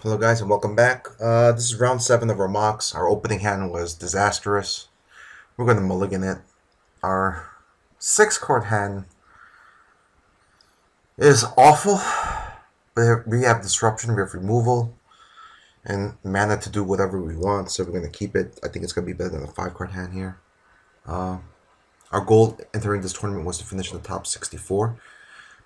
Hello guys and welcome back. This is round 7 of our MOCS. Our opening hand was disastrous. We're going to mulligan it. Our 6-card hand is awful. We have disruption, we have removal, and mana to do whatever we want, so we're going to keep it. I think it's going to be better than a 5-card hand here. Our goal entering this tournament was to finish in the top 64.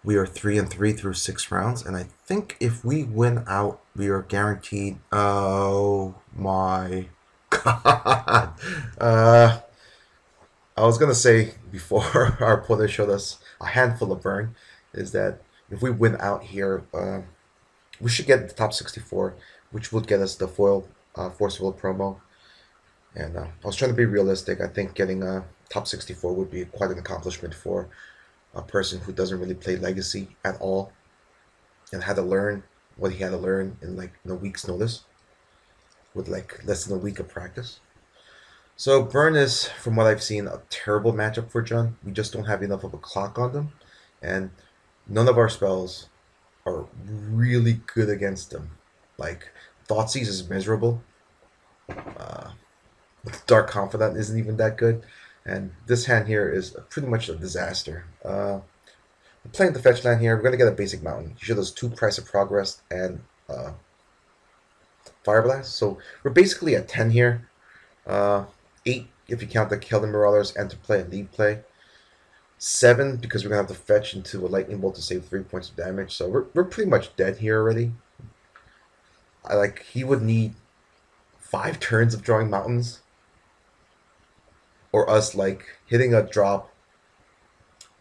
We are 3-3 through 6 rounds, and I think if we win out, we are guaranteed. Oh my god! I was gonna say before our opponent showed us a handful of burn, is that if we win out here, we should get the top 64, which would get us the foil forcible promo. And I was trying to be realistic. I think getting a top 64 would be quite an accomplishment for a person who doesn't really play Legacy at all and had to learn what he had to learn in like a week's notice with like less than a week of practice. So Burn is, from what I've seen, a terrible matchup for John. We just don't have enough of a clock on them, and none of our spells are really good against them. Like Thoughtseize is miserable. Dark Confidant isn't even that good. And this hand here is pretty much a disaster. We're playing the fetch land here. We're going to get a basic mountain. He showed us 2 Price of Progress and Fire Blast. So we're basically at 10 here. 8 if you count the Keldon Marauders, Enter Play, and Lead Play. 7 because we're going to have to fetch into a Lightning Bolt to save 3 points of damage. So we're pretty much dead here already. He would need 5 turns of drawing mountains, or us hitting a drop,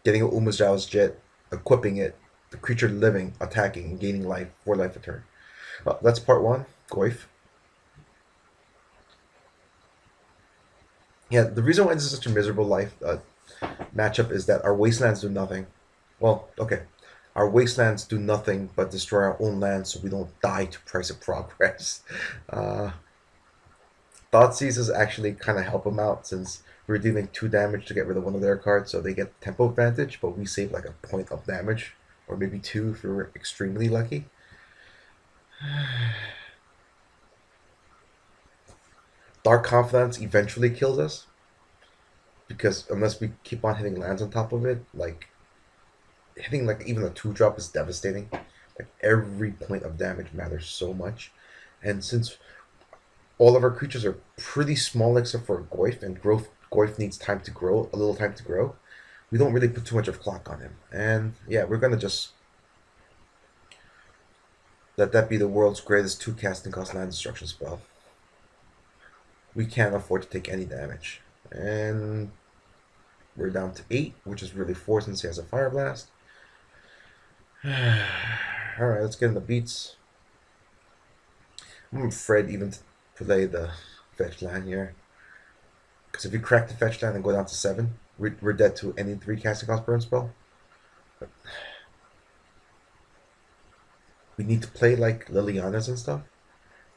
getting a Umajau's Jet, equipping it, the creature living, attacking, and gaining life, 4 life a turn. Well, that's part 1, Goyf. Yeah, the reason why this is such a miserable matchup is that our wastelands do nothing. Well, okay, our wastelands do nothing but destroy our own lands so we don't die to Price of Progress. Thoughtseizes actually kind of help them out, since we're dealing 2 damage to get rid of one of their cards, so they get tempo advantage, but we save like a point of damage, or maybe 2 if we're extremely lucky. Dark Confidence eventually kills us, because unless we keep on hitting lands on top of it, hitting even a 2-drop is devastating. Every point of damage matters so much, and since all of our creatures are pretty small except for Goyf, and Goyf needs time to grow, a little time to grow, we don't really put too much of clock on him. And yeah, we're going to just let that be the world's greatest 2 casting cost land destruction spell. We can't afford to take any damage. And we're down to 8, which is really 4 since he has a Fire Blast. Alright, let's get in the beats. I'm afraid even to play the fetch land here, because if we crack the fetch land and go down to 7, we're dead to any 3 casting cost burn spell. But we need to play Liliana's and stuff.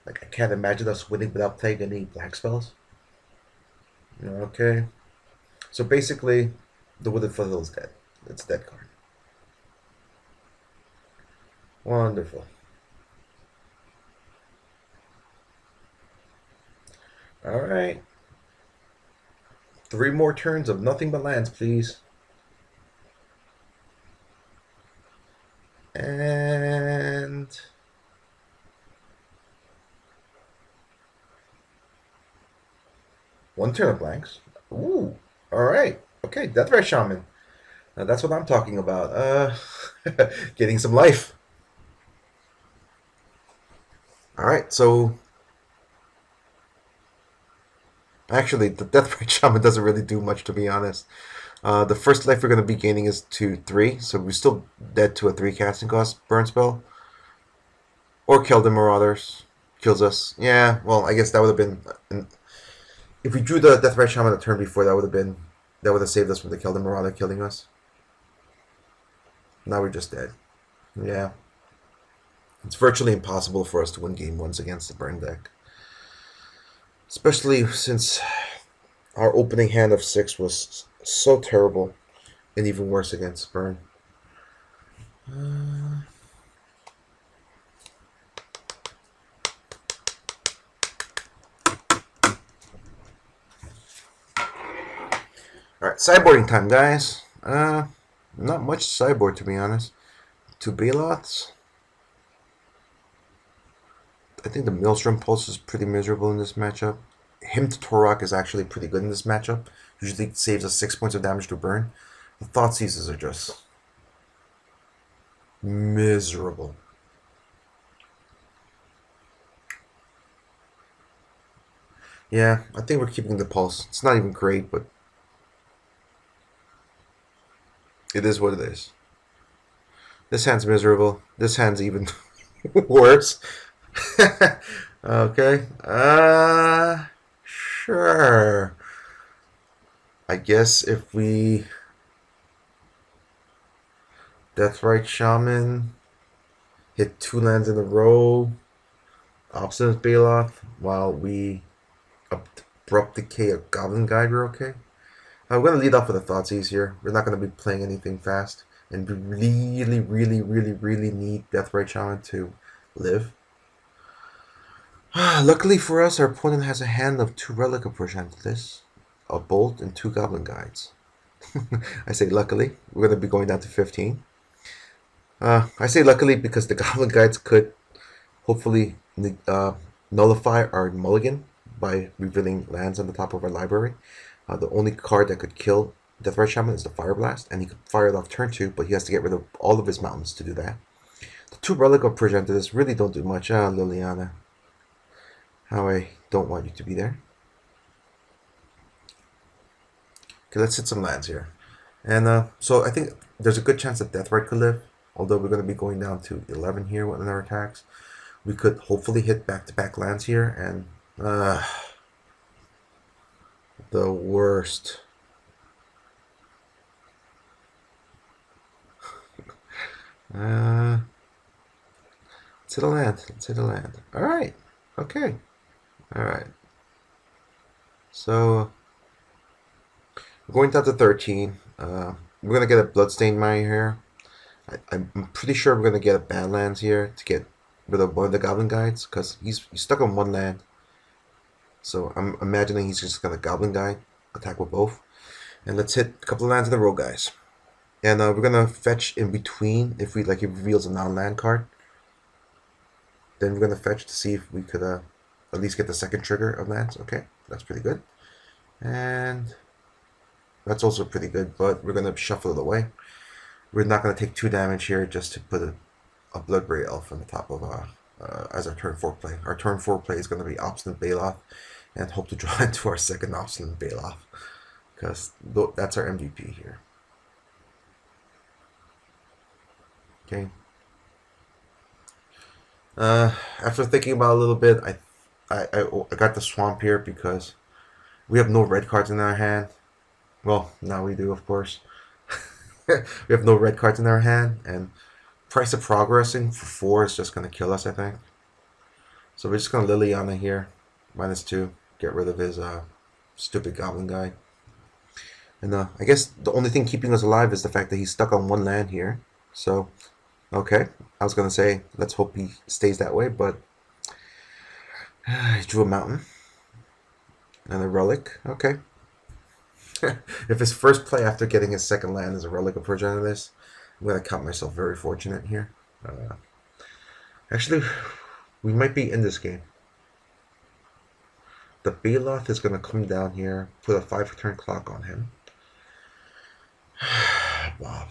I can't imagine us winning without playing any black spells. Okay, so basically the Wooded Foothill is dead. It's a dead card. Wonderful. Alright. 3 more turns of nothing but lands, please. And one turn of blanks. Ooh. Alright. Okay, Deathray Shaman. That's what I'm talking about. Getting some life. Alright, so actually, the Deathray Shaman doesn't really do much, to be honest. The first life we're going to be gaining is to 3, so we're still dead to a 3 casting cost burn spell. Or Keldon Marauders kills us. Yeah, well, I guess that would have been... if we drew the Deathray Shaman the turn before, that would have saved us from the Keldon Marauder killing us. Now we're just dead. Yeah. It's virtually impossible for us to win game 1s against the burn deck. Especially since our opening hand of 6 was so terrible, and even worse against burn. Sideboarding time, guys. Not much sideboard, to be honest. 2 Bailots. I think the Maelstrom Pulse is pretty miserable in this matchup. Him to Torok is actually pretty good in this matchup. Usually saves us 6 points of damage to burn. The Thought Seizes are just miserable. Yeah, I think we're keeping the Pulse. It's not even great, but it is what it is. This hand's miserable. This hand's even worse. Okay. Sure. I guess if we Deathrite Shaman, hit 2 lands in a row, Obstinate Bailoff, while we Abrupt Decay a Goblin Guide, we're okay. We're going to lead off with the Thoughtseize here. We're not going to be playing anything fast. And we really need Deathrite Shaman to live. Luckily for us, our opponent has a hand of 2 Relic of Progenitus, a Bolt, and 2 Goblin Guides. I say luckily. We're going to be going down to 15. I say luckily because the Goblin Guides could hopefully nullify our mulligan by revealing lands on the top of our library. The only card that could kill Deathrite Shaman is the Fire Blast, and he could fire it off turn 2, but he has to get rid of all of his mountains to do that. The 2 Relic of Progenitus really don't do much. Liliana. How I don't want you to be there. Okay, let's hit some lands here. And so I think there's a good chance that Deathrite could live, although we're going to be going down to 11 here with our attacks. We could hopefully hit back-to-back lands here, and the worst. Let's hit a land. Let's hit a land. Alright. Okay. Alright. So we're going down to 13. We're going to get a Bloodstained Mine here. I'm pretty sure we're going to get a Badlands here to get rid of one of the Goblin Guides, because he's stuck on 1 land. So I'm imagining he's just going to Goblin Guide, attack with both. And let's hit a couple of lands in a row, guys. And we're going to fetch in between if he reveals a non-land card. Then we're going to fetch to see if we could at least get the second trigger of lands. Okay, that's pretty good. And that's also pretty good, but we're going to shuffle it away. We're not going to take 2 damage here just to put a Bloodbraid Elf on the top of as our turn 4 play. Our turn 4 play is going to be Obstinate Bailoff, and hope to draw into our second Obstinate Bailoff, because that's our MVP here. Okay. After thinking about it a little bit, I got the Swamp here because we have no red cards in our hand. Well, now we do, of course. We have no red cards in our hand, and Price of Progressing for 4 is just going to kill us, I think. So we're just going to Liliana here, -2, get rid of his stupid Goblin Guy. And I guess the only thing keeping us alive is the fact that he's stuck on 1 land here. So, okay, I was going to say, let's hope he stays that way, but he drew a mountain and a relic. Okay. If his first play after getting his second land is a Relic of Progenitus, I'm going to count myself very fortunate here. Actually, we might be in this game. The Bailoff is going to come down here, put a 5-turn clock on him. Bob.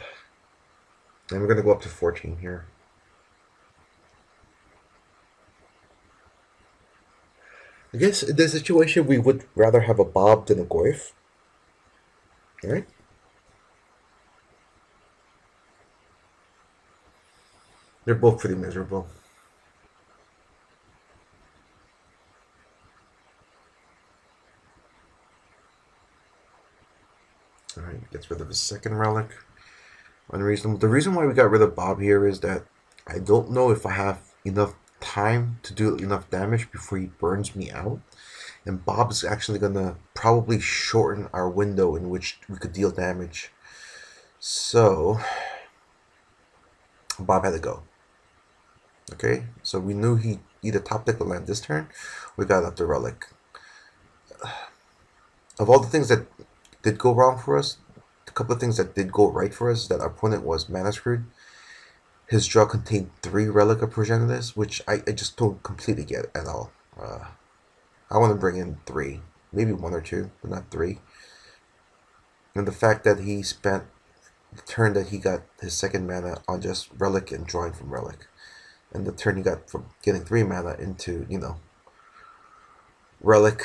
And we're going to go up to 14 here. I guess in this situation we would rather have a Bob than a Goyf. Alright? They're both pretty miserable. Alright, gets rid of his second relic. Unreasonable. The reason why we got rid of Bob here is that I don't know if I have enough time to do enough damage before he burns me out. And Bob is actually going to probably shorten our window in which we could deal damage. So, Bob had to go. Okay, so we knew he either top deck the land this turn, we got up the relic. Of all the things that did go wrong for us, a couple of things that did go right for us is that our opponent was mana screwed. His draw contained 3 Relic of Progenitors, which I just don't completely get at all. I want to bring in 3, maybe 1 or 2, but not 3. And the fact that he spent the turn that he got his second mana on just Relic and drawing from Relic, and the turn he got from getting 3 mana into, you know, Relic,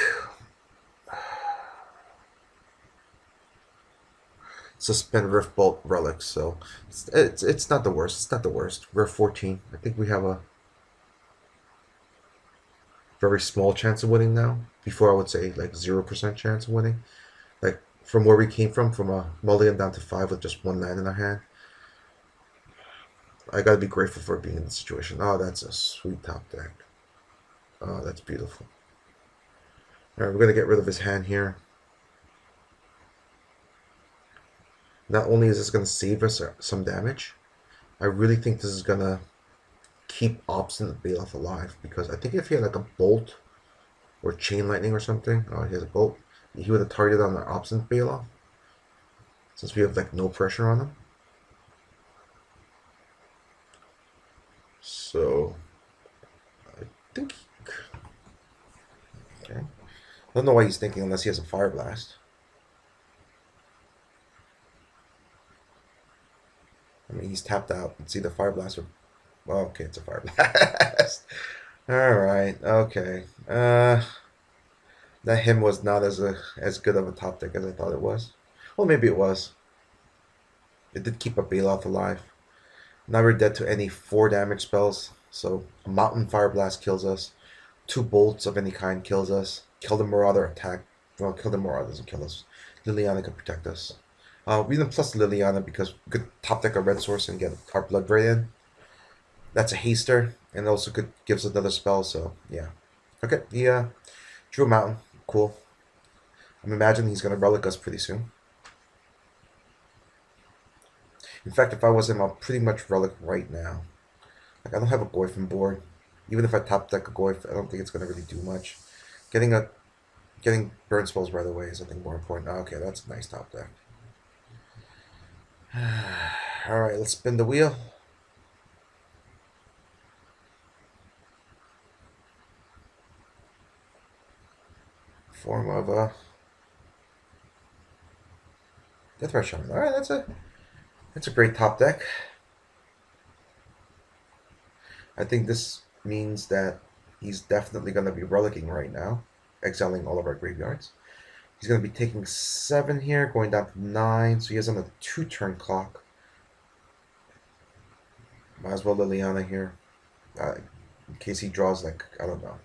suspend Rift Bolt, Relic. So it's not the worst. It's not the worst. We're 14. I think we have a very small chance of winning now. Before I would say like 0% chance of winning. Like from where we came from a mulligan down to 5 with just 1 land in our hand. I gotta be grateful for being in this situation. Oh, that's a sweet top deck. Oh, that's beautiful. Alright, we're gonna get rid of his hand here. Not only is this gonna save us some damage, I really think this is gonna keep Obstinate Baloth alive, because I think if he had like a bolt or chain lightning or something, oh, he has a bolt, he would have targeted on the Obstinate Baloth, since we have like no pressure on him. So I think okay. I don't know why he's thinking unless he has a Fire Blast. I mean, he's tapped out. It's either Fire Blast or... well, okay, it's a Fire Blast. Alright, okay. That hymn was not as good of a top deck as I thought it was. Well, maybe it was. It did keep a Baloth alive. Now we're dead to any 4 damage spells. So a Mountain Fire Blast kills us. 2 bolts of any kind kills us. Kill the Marauder attack. Well, Kill the Marauder doesn't kill us. Liliana can protect us. We even plus Liliana because we could top deck a red source and get our Blood Braid in. That's a haster, and also gives another spell, so yeah. Okay, he drew a mountain. Cool. I'm imagining he's going to Relic us pretty soon. In fact, if I was him, I'll pretty much Relic right now. Like, I don't have a Goyf on board. Even if I top deck a Goyf, I don't think it's going to really do much. Getting burn spells right away is, I think, more important. Okay, that's a nice top deck. Alright, let's spin the wheel. Form of a Death Rush Shaman. Alright, that's a great top deck. I think this means that he's definitely going to be relicking right now, exiling all of our graveyards. He's going to be taking 7 here, going down to 9, so he has on a 2-turn clock. Might as well Liliana here, in case he draws, like, I don't know,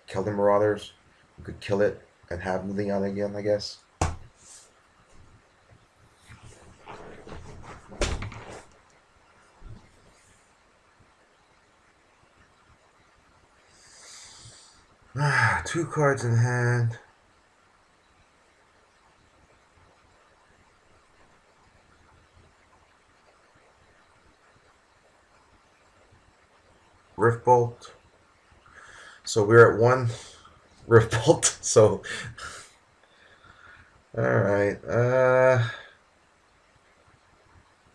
kill the Marauders. We could kill it and have Liliana again, I guess. Two cards in hand. Rift Bolt. So we're at 1 Rift Bolt. So, alright.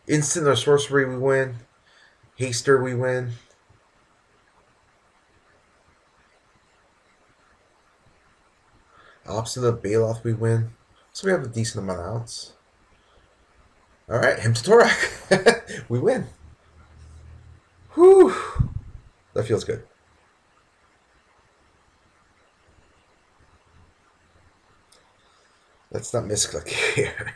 Instant or sorcery, we win. Haster, we win. Obstinate Baloth, we win. So we have a decent amount of outs. Alright, Hymn to Torak. We win. Whew. That feels good. Let's not misclick here.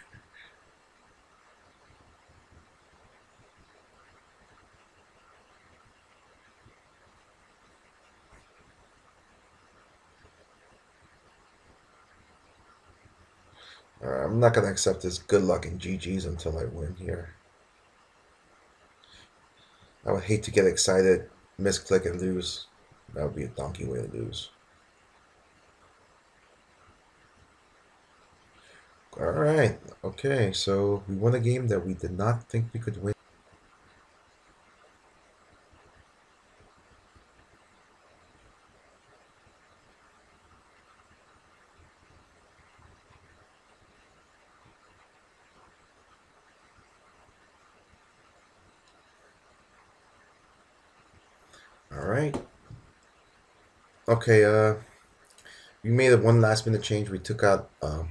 I'm not going to accept this good luck and GG's until I win here. I would hate to get excited, misclick, and lose. That would be a donkey way to lose. Alright, okay, so we won a game that we did not think we could win. Alright. Okay, we made a one last minute change. We took out a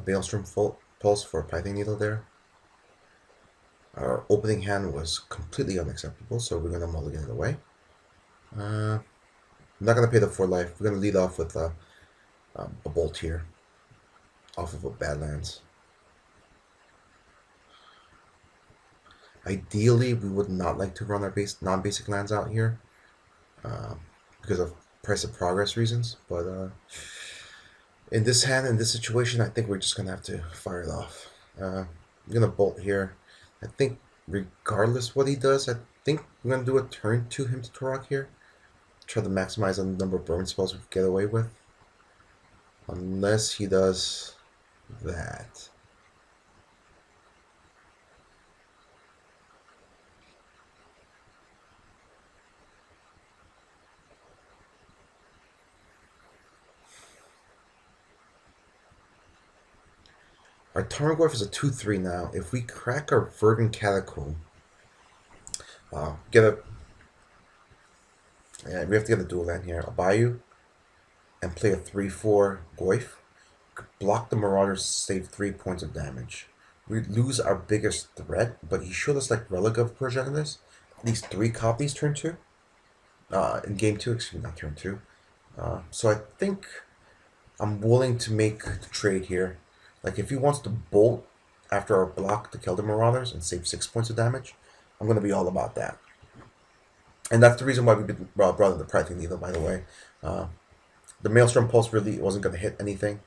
Maelstrom Pulse for a Python Needle there. Our opening hand was completely unacceptable, so we're gonna mulligan it away. I'm not gonna pay the 4 life. We're gonna lead off with a Bolt here, off of a Badlands. Ideally, we would not like to run our non-basic lands out here because of price of progress reasons. But in this hand, in this situation, I think we're just gonna have to fire it off. I'm gonna Bolt here. I think regardless what he does, I think we're gonna do a turn to him to Torok here. Try to maximize the number of burn spells we can get away with. Unless he does that. Our Tarmogoyf is a 2/3 now. If we crack our Verdant Catacomb, we have to get a dual land here. A Bayou, and play a 3/4 Goyf. Block the Marauders, save 3 points of damage. We lose our biggest threat, but he showed us like Relic of Progenitus. At least 3 copies turn 2. In game 2, excuse me, not turn 2. So I think I'm willing to make the trade here. Like, if he wants to Bolt after our block to kill the Marauders and save 6 points of damage, I'm going to be all about that. And that's the reason why we brought in the Python Needle, by the way. The Maelstrom Pulse really wasn't going to hit anything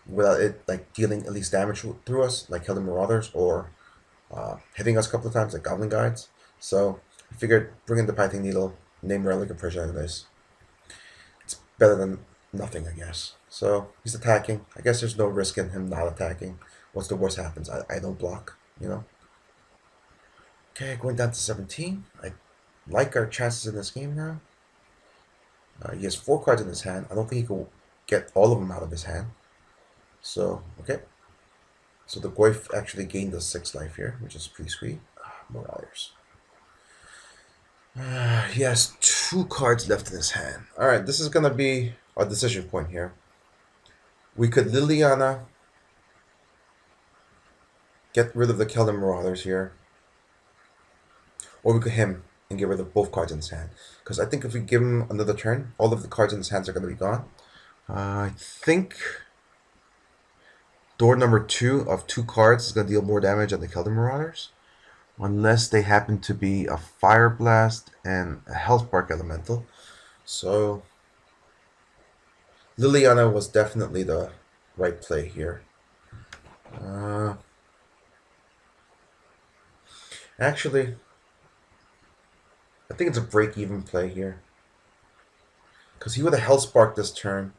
without it like dealing at least damage through us, like killing Marauders, or hitting us a couple of times, like Goblin Guides. So I figured bring in the Python Needle, name Relic of Progenitus. It's better than nothing, I guess. So he's attacking. I guess there's no risk in him not attacking. What's the worst happens? I don't block, you know? Okay, going down to 17. I like our chances in this game now. He has 4 cards in his hand. I don't think he can get all of them out of his hand. So, okay. So the Goyf actually gained a 6 life here, which is pretty sweet. More dollars. He has 2 cards left in his hand. Alright, this is going to be a decision point here. We could Liliana, get rid of the Keldon Marauders here. Or we could him and get rid of both cards in his hand. Because I think if we give him another turn, all of the cards in his hands are going to be gone. I think door number 2 of 2 cards is going to deal more damage than the Keldon Marauders. Unless they happen to be a Fire Blast and a Hellspark Elemental. So Liliana was definitely the right play here. Actually, I think it's a break-even play here. Because he would have Hellspark this turn.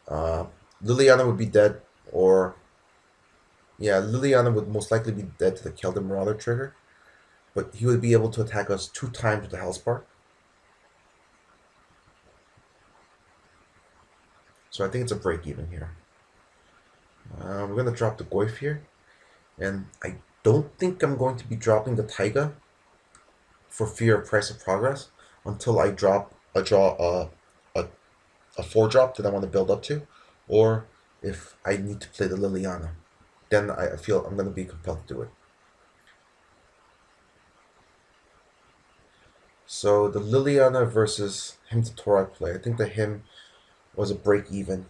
Liliana would be dead, or... Yeah, Liliana would most likely be dead to the Keldon Marauder trigger. But he would be able to attack us 2 times with the Hellspark. So I think it's a break-even here. We're going to drop the Goyf here. And I don't think I'm going to be dropping the Taiga for fear of price of progress until I draw a 4-drop that I want to build up to. Or if I need to play the Liliana. Then I feel I'm going to be compelled to do it. So the Liliana versus him to Torok play. I think the him was a break-even.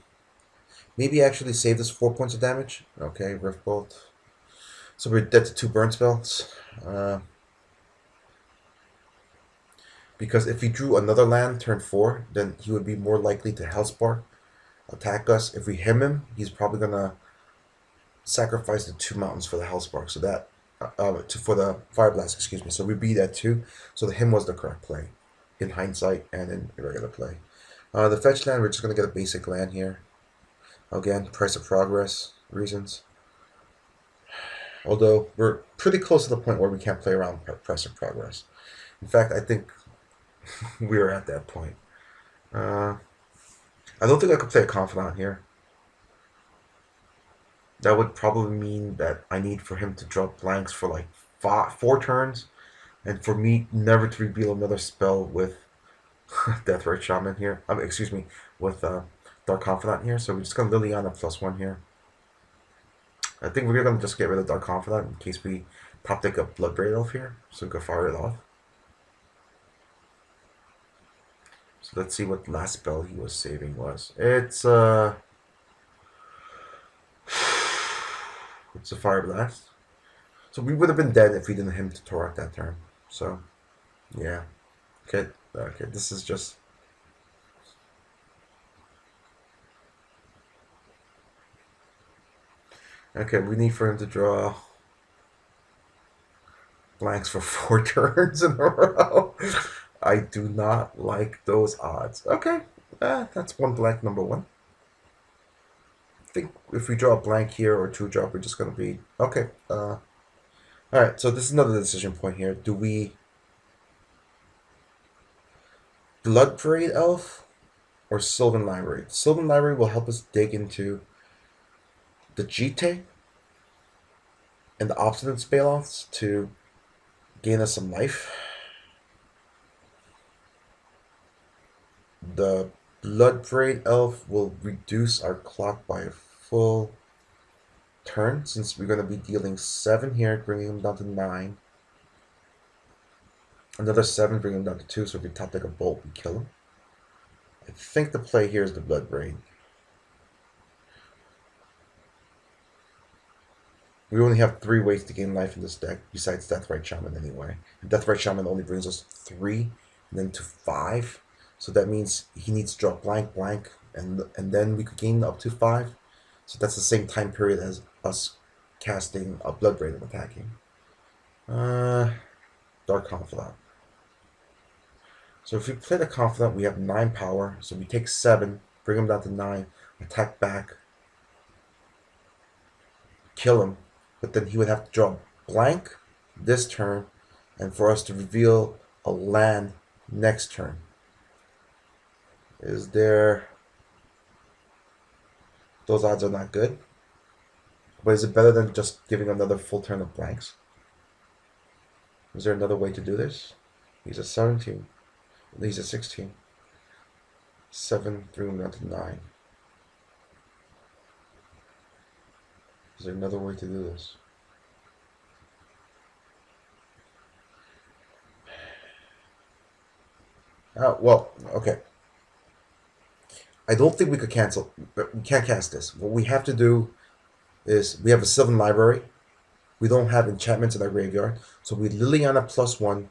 Maybe actually save this 4 points of damage. Okay, Rift Bolt. So we're dead to 2 burn spells. Because if he drew another land turn 4, then he would be more likely to Hellspark attack us. If we him, he's probably going to sacrifice the 2 mountains for the Hellspark. So that, for the Fire Blast, excuse me. So we beat that too. So the him was the correct play in hindsight and in regular play. The fetch land, we're just going to get a basic land here. Again, price of progress reasons. Although we're pretty close to the point where we can't play around price of progress. In fact, I think we are at that point. I don't think I could play a Confidant here. That would probably mean that I need for him to drop blanks for like 4 turns, and for me never to reveal another spell with Deathrite Shaman here. Excuse me, with Dark Confidant here. So we're just gonna Liliana +1 here. I think we're gonna just get rid of Dark Confidant in case we top deck a Bloodbraid Elf here, so we can fire it off. So let's see what last spell he was saving was. It's a Fire Blast. So we would have been dead if we didn't hit him to Torok that turn. So yeah. Okay, this is just okay, we need for him to draw blanks for 4 turns in a row. I do not like those odds. Okay, that's 1 blank, number 1. I think if we draw a blank here or 2 drop, we're just going to be... Okay, alright, so this is another decision point here. Do we Bloodbraid Elf or Sylvan Library? Sylvan Library will help us dig into the Jite and the Obstinate Spell-offs to gain us some life. The Bloodbraid Elf will reduce our clock by a full turn, since we're going to be dealing 7 here, bringing him down to 9. Another 7, bringing him down to 2, so if we top deck a bolt, we kill him. I think the play here is the Bloodbraid. We only have 3 ways to gain life in this deck, besides Deathrite Shaman anyway. Deathrite Shaman only brings us 3, and then to 5. So that means he needs to draw blank, blank, and then we could gain up to 5. So that's the same time period as us casting a Bloodbraid and attacking. Dark Confidant. So if we play the Confidant, we have 9 power. So we take 7, bring him down to 9, attack back, kill him. But then he would have to draw blank this turn, and for us to reveal a land next turn. Is there... Those odds are not good. But is it better than just giving another full turn of blanks? Is there another way to do this? He's a 17. He's a 16. 7, bring him down to 9. Is there another way to do this? Well, okay. I don't think we could cancel. We can't cast this. What we have to do is we have a Sylvan Library. We don't have enchantments in our graveyard. So we Liliana +1,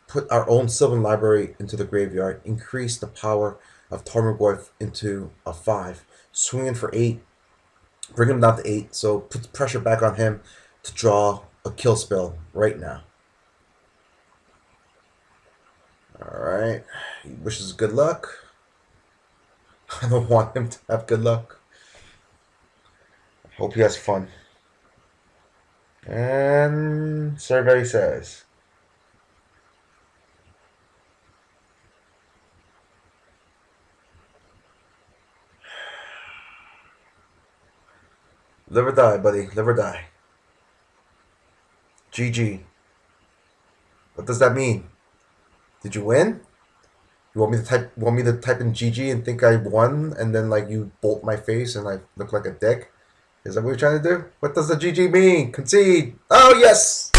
put our own Sylvan Library into the graveyard, increase the power of Tarmogoyf into a 5, swing in for 8, bring him down to 8, so put pressure back on him to draw a kill spell right now. Alright, he wishes good luck. I don't want him to have good luck. I hope he has fun. And survey says live or die, buddy. Live or die. GG. What does that mean? Did you win? You want me to type in GG and think I won, and then like you bolt my face and I look like a dick? Is that what you're trying to do? What does the GG mean? Concede. Oh yes,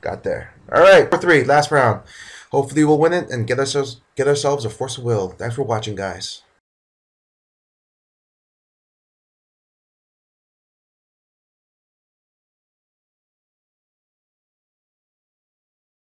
got there. All right, for 3, last round. Hopefully we'll win it and get ourselves a force of will. Thanks for watching, guys.